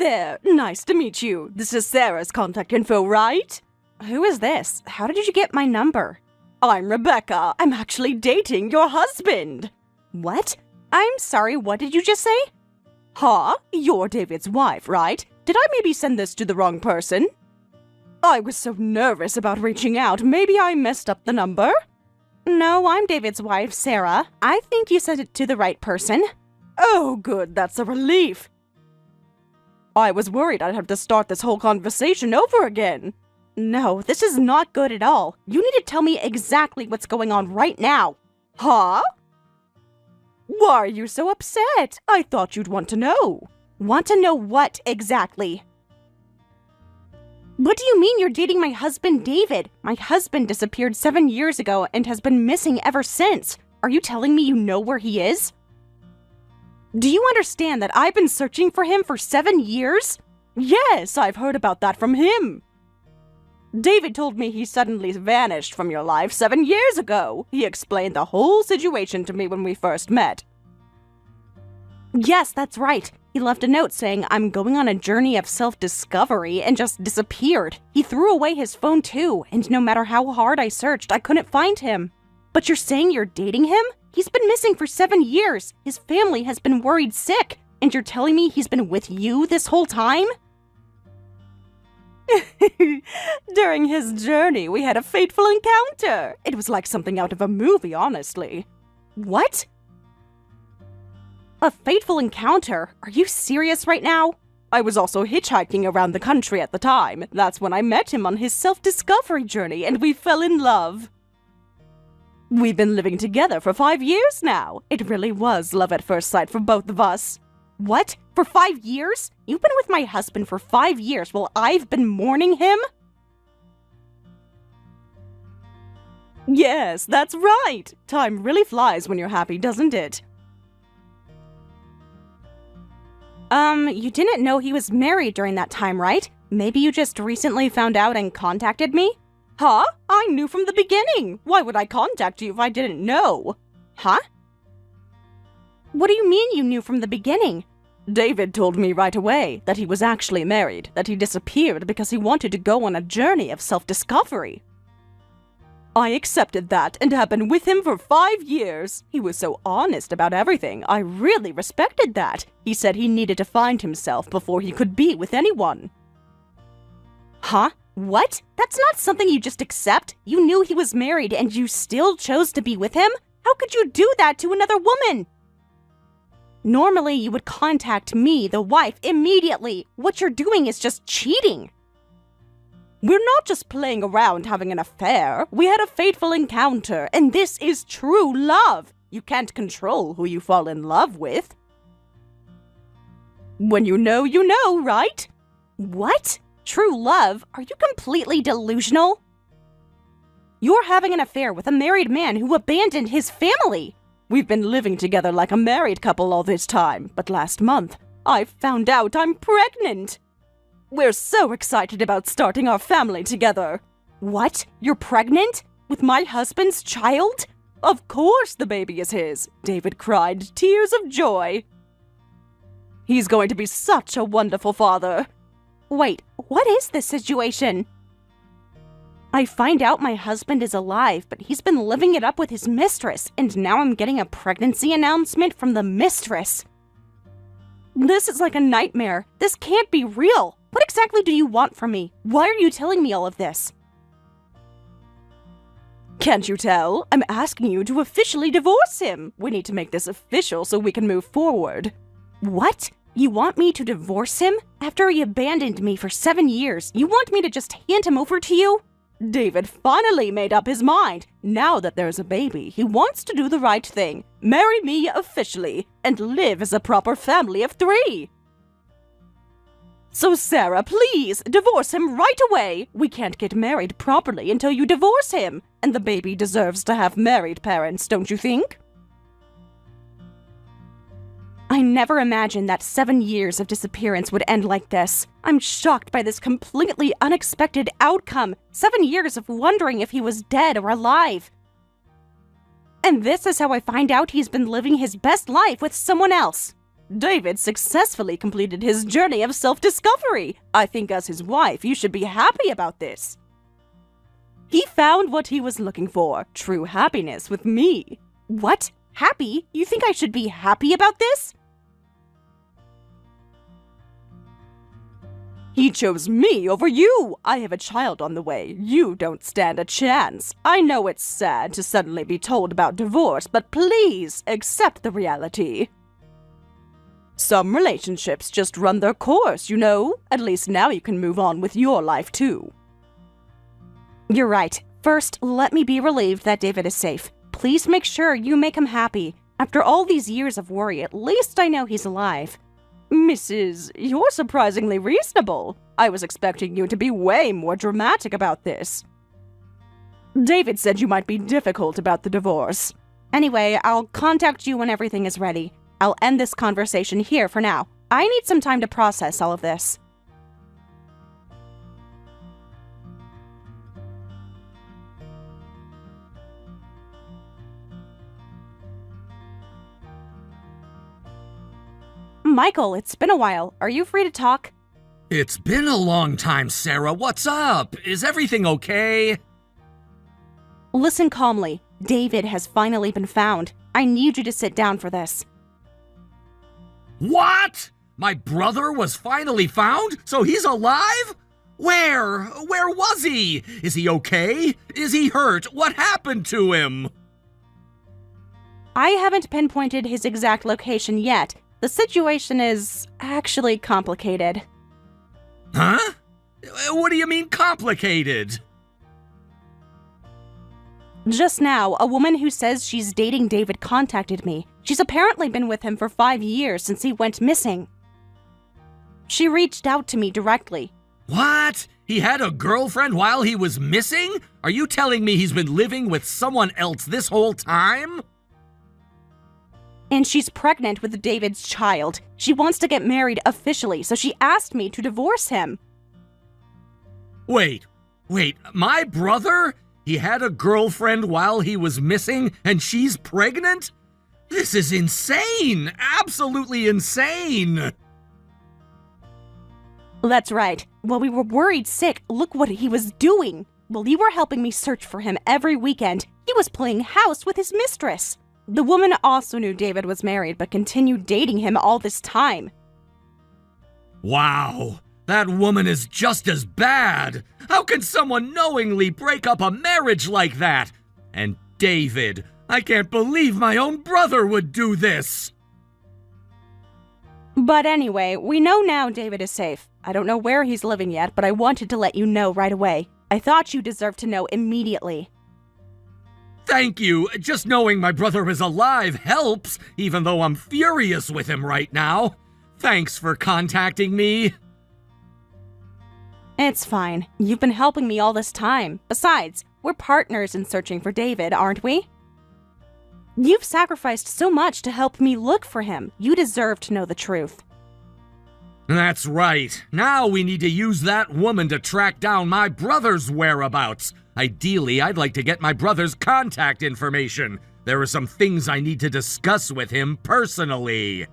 there! Nice to meet you. This is Sarah's contact info, right? Who is this? How did you get my number? I'm Rebecca. I'm actually dating your husband. What? I'm sorry, what did you just say? Huh? You're David's wife, right? Did I maybe send this to the wrong person? I was so nervous about reaching out, maybe I messed up the number? No, I'm David's wife, Sarah. I think you sent it to the right person. Oh, good, that's a relief. I was worried I'd have to start this whole conversation over again. No, this is not good at all. You need to tell me exactly what's going on right now. Huh? Why are you so upset? I thought you'd want to know. Want to know what exactly? What do you mean you're dating my husband, David? My husband disappeared 7 years ago and has been missing ever since. Are you telling me you know where he is? Do you understand that I've been searching for him for 7 years? Yes, I've heard about that from him. David told me he suddenly vanished from your life 7 years ago. He explained the whole situation to me when we first met. Yes, that's right. He left a note saying I'm going on a journey of self-discovery and just disappeared. He threw away his phone too, and no matter how hard I searched, I couldn't find him. But you're saying you're dating him? He's been missing for 7 years. His family has been worried sick, and you're telling me he's been with you this whole time? During his journey, we had a fateful encounter. It was like something out of a movie, honestly. What? A fateful encounter? Are you serious right now? I was also hitchhiking around the country at the time. That's when I met him on his self-discovery journey, and we fell in love. We've been living together for 5 years now. It really was love at first sight for both of us. What? For 5 years? You've been with my husband for 5 years while I've been mourning him? Yes, that's right. Time really flies when you're happy, doesn't it? You didn't know he was married during that time, right? Maybe you just recently found out and contacted me? Huh? I knew from the beginning. Why would I contact you if I didn't know? Huh? What do you mean you knew from the beginning? David told me right away that he was actually married, that he disappeared because he wanted to go on a journey of self-discovery. I accepted that and have been with him for 5 years. He was so honest about everything. I really respected that. He said he needed to find himself before he could be with anyone. Huh? What? That's not something you just accept. You knew he was married and you still chose to be with him? How could you do that to another woman? Normally, you would contact me, the wife, immediately. What you're doing is just cheating. We're not just playing around having an affair. We had a fateful encounter, and this is true love. You can't control who you fall in love with. When you know, right? What? True love? Are you completely delusional? You're having an affair with a married man who abandoned his family. We've been living together like a married couple all this time, but last month, I found out I'm pregnant. We're so excited about starting our family together. What? You're pregnant? With my husband's child? Of course the baby is his. David cried tears of joy. He's going to be such a wonderful father. Wait, what is this situation? I find out my husband is alive, but he's been living it up with his mistress, and now I'm getting a pregnancy announcement from the mistress. This is like a nightmare. This can't be real. What exactly do you want from me? Why are you telling me all of this? Can't you tell? I'm asking you to officially divorce him. We need to make this official so we can move forward. What? You want me to divorce him? After he abandoned me for 7 years, you want me to just hand him over to you? David finally made up his mind. Now that there's a baby, he wants to do the right thing. Marry me officially and live as a proper family of 3. So Sarah, please, divorce him right away. We can't get married properly until you divorce him. And the baby deserves to have married parents, don't you think? I never imagined that 7 years of disappearance would end like this. I'm shocked by this completely unexpected outcome. 7 years of wondering if he was dead or alive. And this is how I find out he's been living his best life with someone else. David successfully completed his journey of self-discovery. I think as his wife, you should be happy about this. He found what he was looking for, true happiness with me. What? Happy? You think I should be happy about this? He chose me over you. I have a child on the way. You don't stand a chance. I know it's sad to suddenly be told about divorce, but please accept the reality. Some relationships just run their course, you know? At least now you can move on with your life too. You're right. First, let me be relieved that David is safe. Please make sure you make him happy. After all these years of worry, at least I know he's alive. Mrs., you're surprisingly reasonable. I was expecting you to be way more dramatic about this. David said you might be difficult about the divorce. Anyway, I'll contact you when everything is ready. I'll end this conversation here for now. I need some time to process all of this. Michael, it's been a while. Are you free to talk? It's been a long time, Sarah. What's up? Is everything okay? Listen calmly. David has finally been found. I need you to sit down for this. What? My brother was finally found? So he's alive? Where? Where was he? Is he okay? Is he hurt? What happened to him? I haven't pinpointed his exact location yet. The situation is actually complicated. Huh? What do you mean complicated? Just now, a woman who says she's dating David contacted me. She's apparently been with him for 5 years since he went missing. She reached out to me directly. What? He had a girlfriend while he was missing? Are you telling me he's been living with someone else this whole time? And she's pregnant with David's child. She wants to get married officially, so she asked me to divorce him. Wait, my brother? He had a girlfriend while he was missing, and she's pregnant? This is insane! Absolutely insane! That's right. While we were worried sick, look what he was doing. While you were helping me search for him every weekend, he was playing house with his mistress. The woman also knew David was married, but continued dating him all this time. Wow, that woman is just as bad. How can someone knowingly break up a marriage like that? And David, I can't believe my own brother would do this. But anyway, we know now David is safe. I don't know where he's living yet, but I wanted to let you know right away. I thought you deserved to know immediately. Thank you. Just knowing my brother is alive helps, even though I'm furious with him right now. Thanks for contacting me. It's fine. You've been helping me all this time. Besides, we're partners in searching for David, aren't we? You've sacrificed so much to help me look for him. You deserve to know the truth. That's right. Now we need to use that woman to track down my brother's whereabouts. Ideally, I'd like to get my brother's contact information. There are some things I need to discuss with him personally.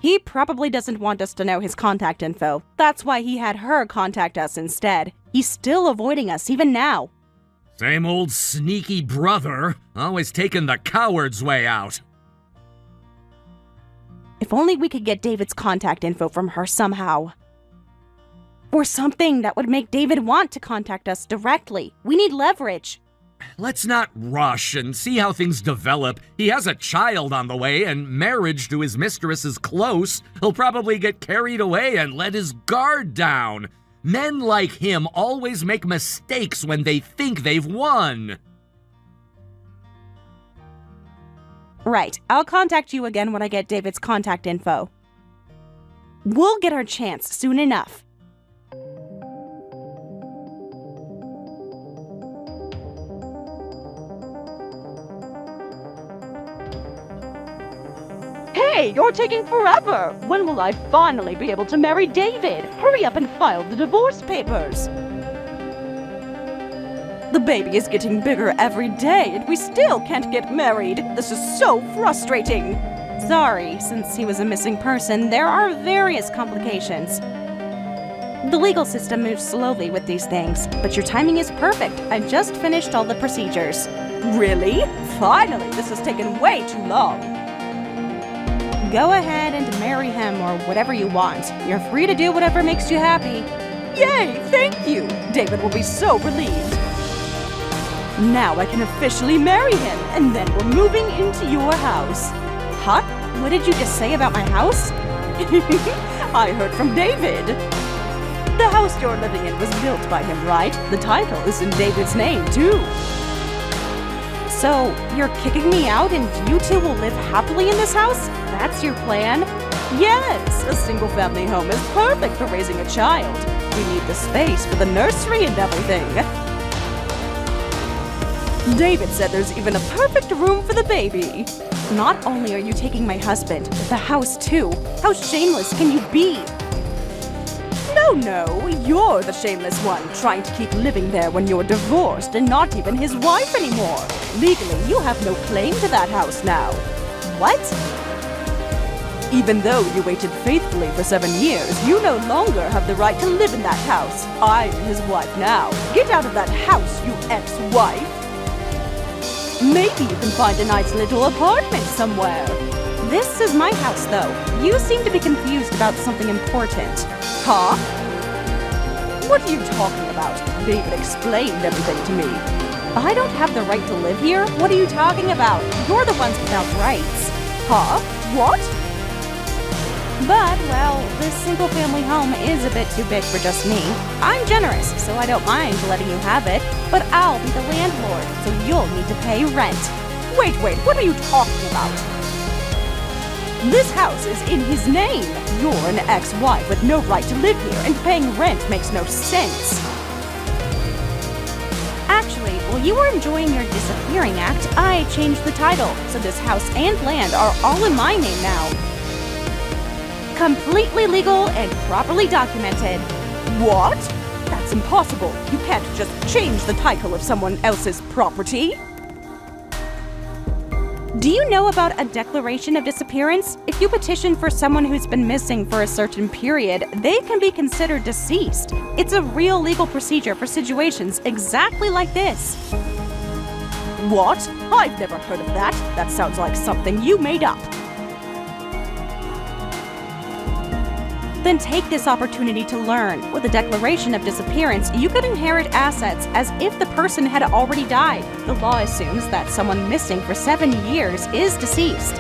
He probably doesn't want us to know his contact info. That's why he had her contact us instead. He's still avoiding us even now. Same old sneaky brother, always taking the coward's way out. If only we could get David's contact info from her somehow. Or something that would make David want to contact us directly. We need leverage. Let's not rush and see how things develop. He has a child on the way, and marriage to his mistress is close. He'll probably get carried away and let his guard down. Men like him always make mistakes when they think they've won. Right. I'll contact you again when I get David's contact info. We'll get our chance soon enough. Hey, you're taking forever! When will I finally be able to marry David? Hurry up and file the divorce papers! The baby is getting bigger every day, and we still can't get married. This is so frustrating. Sorry, since he was a missing person, there are various complications. The legal system moves slowly with these things, but your timing is perfect. I just finished all the procedures. Really? Finally, this has taken way too long. Go ahead and marry him or whatever you want. You're free to do whatever makes you happy. Yay, thank you! David will be so relieved. Now I can officially marry him, and then we're moving into your house. Huh? What did you just say about my house? I heard from David. The house you're living in was built by him, right? The title is in David's name, too. So, you're kicking me out and you two will live happily in this house? That's your plan? Yes, a single-family home is perfect for raising a child. We need the space for the nursery and everything. David said there's even a perfect room for the baby. Not only are you taking my husband, but the house too. How shameless can you be? No, you're the shameless one, trying to keep living there when you're divorced and not even his wife anymore. Legally, you have no claim to that house now. What? Even though you waited faithfully for 7 years, you no longer have the right to live in that house. I'm his wife now. Get out of that house, you ex-wife. Maybe you can find a nice little apartment somewhere. This is my house, though. You seem to be confused about something important. Huh? What are you talking about? David explained everything to me. I don't have the right to live here? What are you talking about? You're the ones without rights. Huh? What? But, well, this single-family home is a bit too big for just me. I'm generous, so I don't mind letting you have it, but I'll be the landlord, so you'll need to pay rent. Wait, what are you talking about? This house is in his name. You're an ex-wife with no right to live here, and paying rent makes no sense. Actually, while you were enjoying your disappearing act, I changed the title, so this house and land are all in my name now. Completely legal and properly documented. What? That's impossible. You can't just change the title of someone else's property. Do you know about a declaration of disappearance? If you petition for someone who's been missing for a certain period, they can be considered deceased. It's a real legal procedure for situations exactly like this. What? I've never heard of that. That sounds like something you made up. Then take this opportunity to learn. With a declaration of disappearance, you could inherit assets as if the person had already died. The law assumes that someone missing for 7 years is deceased.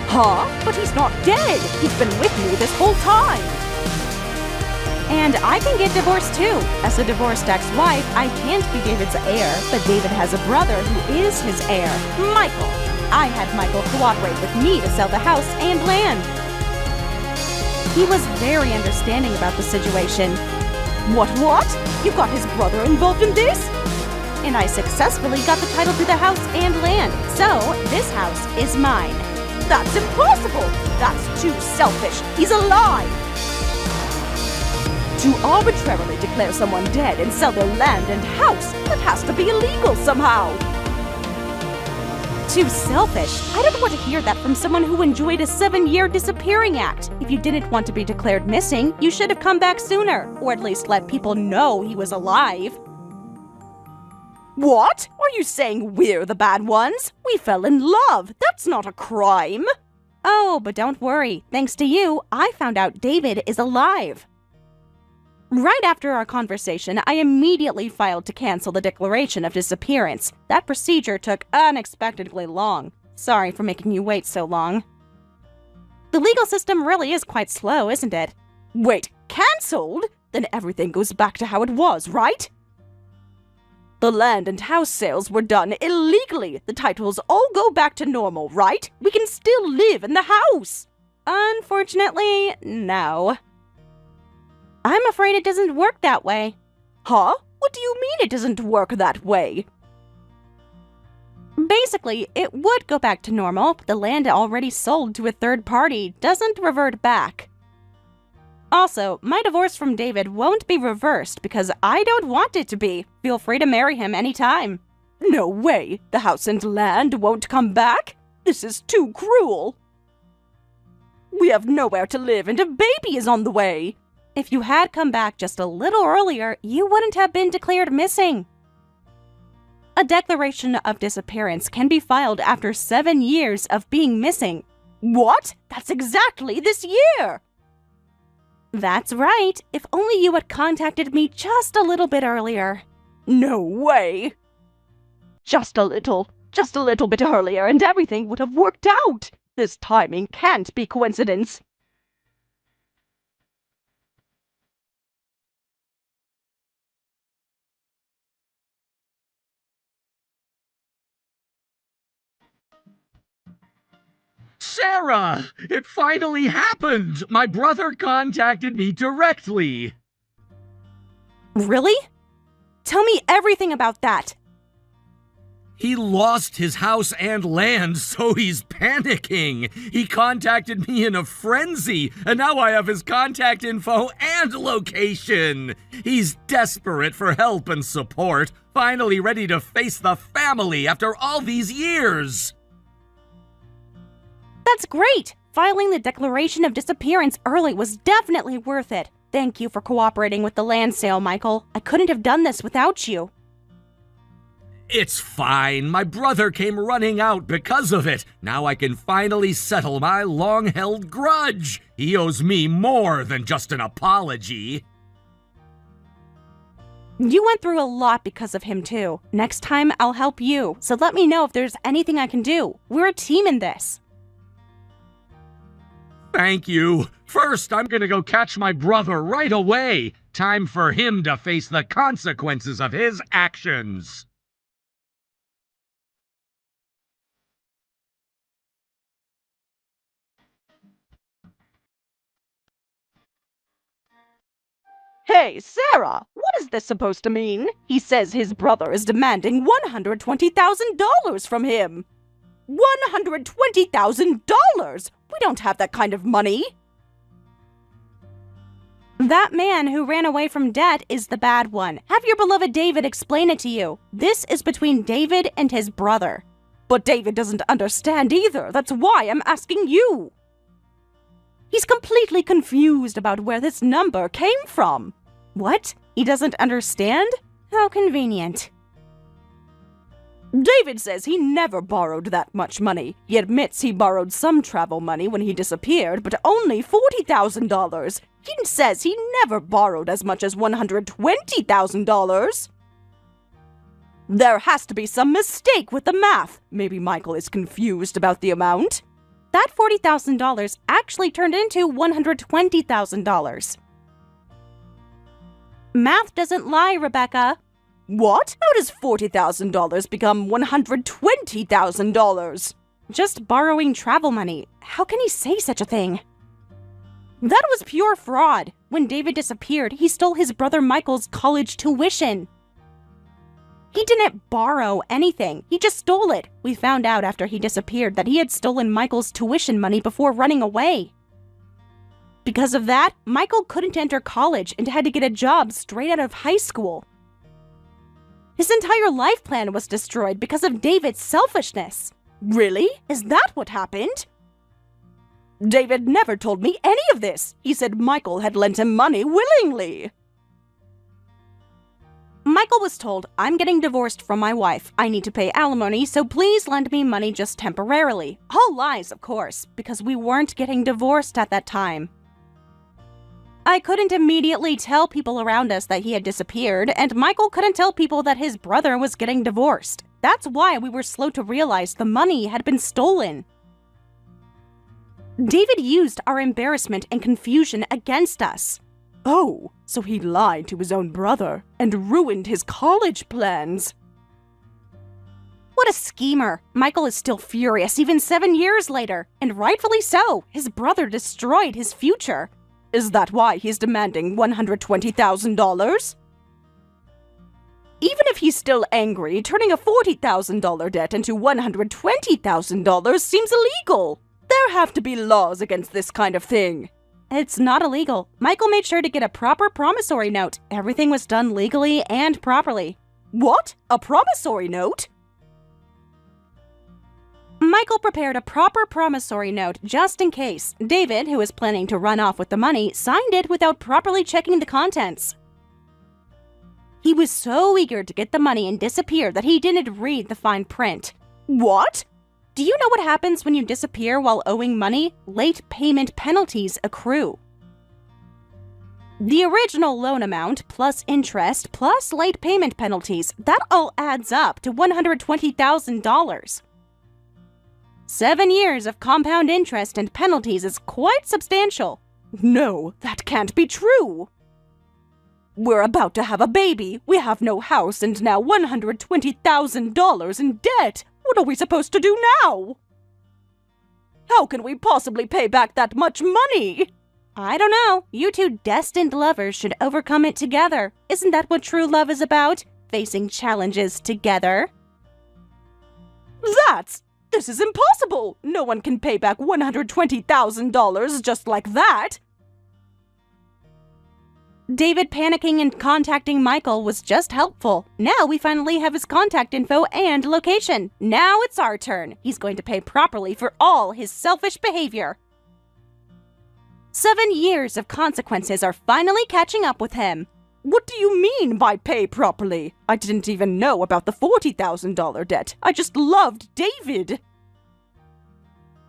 Huh? But he's not dead! He's been with me this whole time! And I can get divorced too. As a divorced ex-wife, I can't be David's heir, but David has a brother who is his heir, Michael. I had Michael cooperate with me to sell the house and land. He was very understanding about the situation. What? You got his brother involved in this? And I successfully got the title to the house and land, so this house is mine. That's impossible! That's too selfish! He's alive! To arbitrarily declare someone dead and sell their land and house, that has to be illegal somehow! Too selfish? I don't want to hear that from someone who enjoyed a 7-year disappearing act. If you didn't want to be declared missing, you should have come back sooner, or at least let people know he was alive. What? Are you saying we're the bad ones? We fell in love. That's not a crime. Oh, but don't worry. Thanks to you, I found out David is alive. Right after our conversation, I immediately filed to cancel the declaration of disappearance. That procedure took unexpectedly long. Sorry for making you wait so long. The legal system really is quite slow, isn't it? Wait, cancelled? Then everything goes back to how it was, right? The land and house sales were done illegally. The titles all go back to normal, right? We can still live in the house. Unfortunately, no. I'm afraid it doesn't work that way. Huh? What do you mean it doesn't work that way? Basically, it would go back to normal, but the land already sold to a third party doesn't revert back. Also, my divorce from David won't be reversed because I don't want it to be. Feel free to marry him anytime. No way! The house and land won't come back? This is too cruel! We have nowhere to live and a baby is on the way! If you had come back just a little earlier, you wouldn't have been declared missing. A declaration of disappearance can be filed after 7 years of being missing. What? That's exactly this year! That's right. If only you had contacted me just a little bit earlier. No way! Just a little bit earlier and everything would have worked out! This timing can't be coincidence. Sarah! It finally happened! My brother contacted me directly! Really? Tell me everything about that. He lost his house and land, so he's panicking. He contacted me in a frenzy, and now I have his contact info and location. He's desperate for help and support, finally ready to face the family after all these years. That's great! Filing the declaration of disappearance early was definitely worth it. Thank you for cooperating with the land sale, Michael. I couldn't have done this without you. It's fine. My brother came running out because of it. Now I can finally settle my long-held grudge. He owes me more than just an apology. You went through a lot because of him, too. Next time, I'll help you, so let me know if there's anything I can do. We're a team in this. Thank you. First, I'm gonna go catch my brother right away. Time for him to face the consequences of his actions. Hey, Sarah! What is this supposed to mean? He says his brother is demanding $120,000 from him. $120,000! We don't have that kind of money. That man who ran away from debt is the bad one. Have your beloved David explain it to you. This is between David and his brother. But David doesn't understand either. That's why I'm asking you. He's completely confused about where this number came from. What? He doesn't understand? How convenient. David says he never borrowed that much money. He admits he borrowed some travel money when he disappeared, but only $40,000. He says he never borrowed as much as $120,000. There has to be some mistake with the math. Maybe Michael is confused about the amount. That $40,000 actually turned into $120,000. Math doesn't lie, Rebecca. What? How does $40,000 become $120,000? Just borrowing travel money. How can he say such a thing? That was pure fraud. When David disappeared, he stole his brother Michael's college tuition. He didn't borrow anything. He just stole it. We found out after he disappeared that he had stolen Michael's tuition money before running away. Because of that, Michael couldn't enter college and had to get a job straight out of high school. His entire life plan was destroyed because of David's selfishness. Really? Is that what happened? David never told me any of this. He said Michael had lent him money willingly. Michael was told, I'm getting divorced from my wife. I need to pay alimony, so please lend me money just temporarily. All lies, of course, because we weren't getting divorced at that time. I couldn't immediately tell people around us that he had disappeared, and Michael couldn't tell people that his brother was getting divorced. That's why we were slow to realize the money had been stolen. David used our embarrassment and confusion against us. Oh, so he lied to his own brother and ruined his college plans. What a schemer. Michael is still furious even 7 years later, and rightfully so. His brother destroyed his future. Is that why he's demanding $120,000? Even if he's still angry, turning a $40,000 debt into $120,000 seems illegal. There have to be laws against this kind of thing. It's not illegal. Michael made sure to get a proper promissory note. Everything was done legally and properly. What? A promissory note? Michael prepared a proper promissory note just in case. David, who was planning to run off with the money, signed it without properly checking the contents. He was so eager to get the money and disappear that he didn't read the fine print. What? Do you know what happens when you disappear while owing money? Late payment penalties accrue. The original loan amount, plus interest, plus late payment penalties, that all adds up to $120,000. 7 years of compound interest and penalties is quite substantial. No, that can't be true. We're about to have a baby, we have no house, and now $120,000 in debt. What are we supposed to do now? How can we possibly pay back that much money? I don't know. You two destined lovers should overcome it together. Isn't that what true love is about? Facing challenges together. This is impossible! No one can pay back $120,000 just like that! David panicking and contacting Michael was just helpful. Now we finally have his contact info and location. Now it's our turn. He's going to pay properly for all his selfish behavior. 7 years of consequences are finally catching up with him. What do you mean by pay properly? I didn't even know about the $40,000 debt. I just loved David.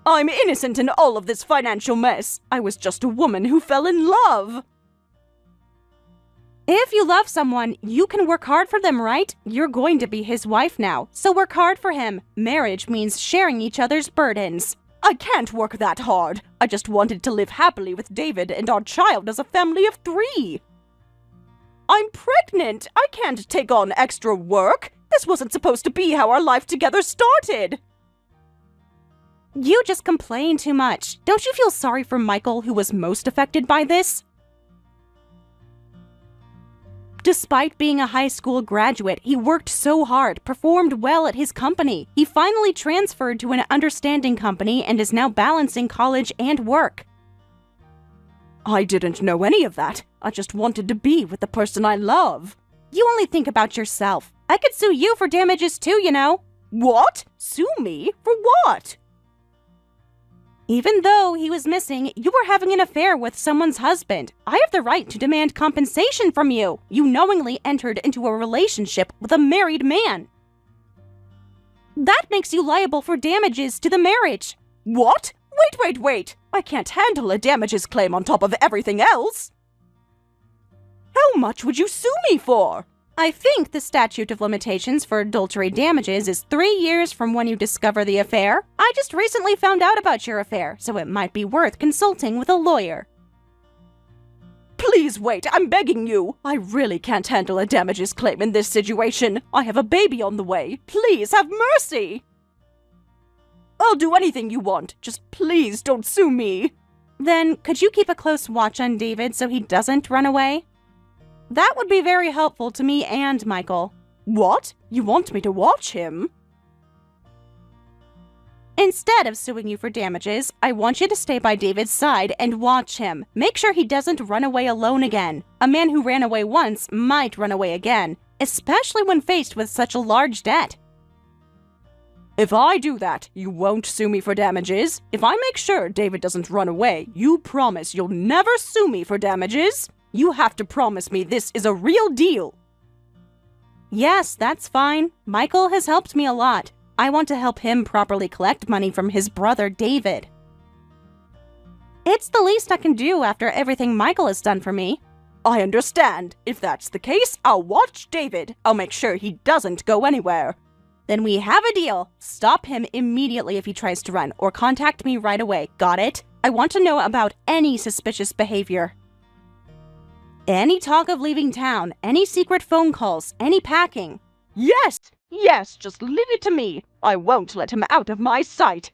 I'm innocent in all of this financial mess. I was just a woman who fell in love. If you love someone, you can work hard for them, right? You're going to be his wife now, so work hard for him. Marriage means sharing each other's burdens. I can't work that hard. I just wanted to live happily with David and our child as a family of 3. I'm pregnant! I can't take on extra work! This wasn't supposed to be how our life together started! You just complain too much. Don't you feel sorry for Michael, who was most affected by this? Despite being a high school graduate, he worked so hard, performed well at his company. He finally transferred to an understanding company and is now balancing college and work. I didn't know any of that. I just wanted to be with the person I love. You only think about yourself. I could sue you for damages too, you know. What? Sue me? For what? Even though he was missing, you were having an affair with someone's husband. I have the right to demand compensation from you. You knowingly entered into a relationship with a married man. That makes you liable for damages to the marriage. What? Wait. I can't handle a damages claim on top of everything else. How much would you sue me for? I think the statute of limitations for adultery damages is 3 years from when you discover the affair. I just recently found out about your affair, so it might be worth consulting with a lawyer. Please wait, I'm begging you. I really can't handle a damages claim in this situation. I have a baby on the way. Please have mercy. I'll do anything you want. Just please don't sue me. Then, could you keep a close watch on David so he doesn't run away? That would be very helpful to me and Michael. What? You want me to watch him? Instead of suing you for damages, I want you to stay by David's side and watch him. Make sure he doesn't run away alone again. A man who ran away once might run away again, especially when faced with such a large debt. If I do that, you won't sue me for damages? If I make sure David doesn't run away, you promise you'll never sue me for damages? You have to promise me this is a real deal. Yes, that's fine. Michael has helped me a lot. I want to help him properly collect money from his brother, David. It's the least I can do after everything Michael has done for me. I understand. If that's the case, I'll watch David. I'll make sure he doesn't go anywhere. Then we have a deal. Stop him immediately if he tries to run, or contact me right away. Got it? I want to know about any suspicious behavior. Any talk of leaving town, any secret phone calls, any packing. Yes, just leave it to me. I won't let him out of my sight.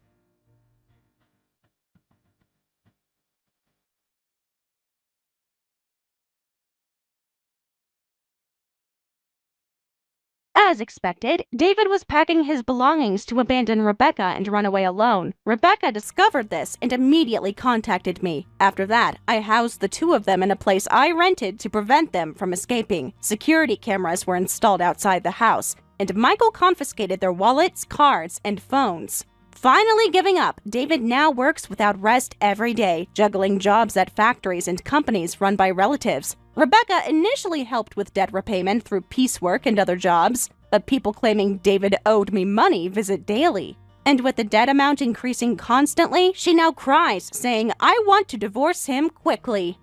As expected, David was packing his belongings to abandon Rebecca and run away alone. Rebecca discovered this and immediately contacted me. After that, I housed the two of them in a place I rented to prevent them from escaping. Security cameras were installed outside the house, and Michael confiscated their wallets, cards, and phones. Finally giving up, David now works without rest every day, juggling jobs at factories and companies run by relatives. Rebecca initially helped with debt repayment through piecework and other jobs, but people claiming David owed me money visit daily. And with the debt amount increasing constantly, she now cries, saying, "I want to divorce him quickly."